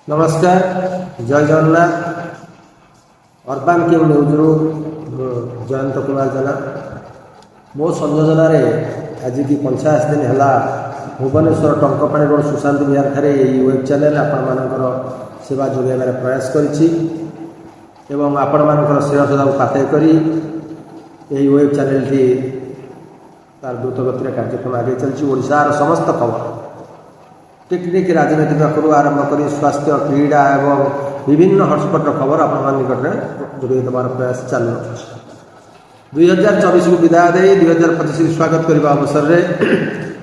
नमस्कार जय Jagannath urban king news रु जयंत कुमार जेना मो संयोजन आज की 50 दिन है भुवनेश्वर टंकपाणी रोड सुशांत विहार ठारे वेब चैनल आपण सेवा जोगाइबार प्रयास करी आपण मान सेवा सदा पाथय करी वेब चैनल टी तार द्रुत गति कार्यक्रम आगे चलती ओडिशार समस्त खबर टेक्निक राजनीतिक करू आरंभ कर स्वास्थ्य क्रीड़ा एवं विभिन्न हॉटस्पॉट खबर आपण निकट में जोड़े देवार प्रयास चालू रही 2024 को विदाय दे 2025 स्वागत करने अवसर में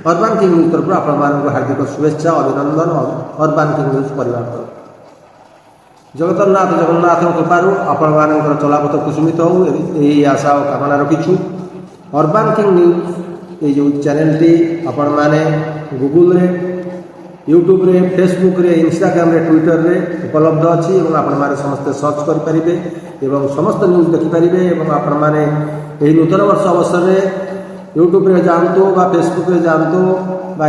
अर्बान किंग न्यूज तरफ आपण हार्दिक शुभेच्छा अभिनंदन अर्बान किंग न्यूज परिवार तरफ जगतनाथ जगन्नाथ कृपार आपण चलापथ कुसुमित हो यही आशा और कामना रखीचु अर्बान किंग न्यूज ये जो चैनल टी आपण माने गूगल रे यूट्यूब रे फेसबुक रे इंस्टाग्राम रे ट्विटर रे उपलब्ध अच्छी और समस्ते सर्च करें एवं समस्त न्यूज देखिपारे और आपण नूतन वर्ष अवसर में यूट्यूब रे जातु फेसबुक रे जातु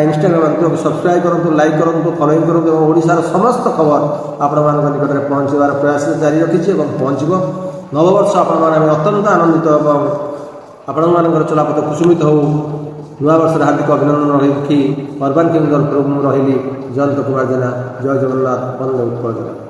इंस्टाग्राम सब्सक्राइब करूँ लाइक करूँ फॉलोइंग करूँ और ओडिशार समस्त खबर आपण निकट में पहुँचार प्रयास जारी रखी पहुँचब नववर्ष आपण अत्यंत आनंदित और आपण चलापथ कुसुमित हो नूआ वर्ष हार्दिक अभिनंदन रखी अर्बान किंग तरफ रही जयंत कुमार जेना जय जगन्नाथ वंदे उत्कल।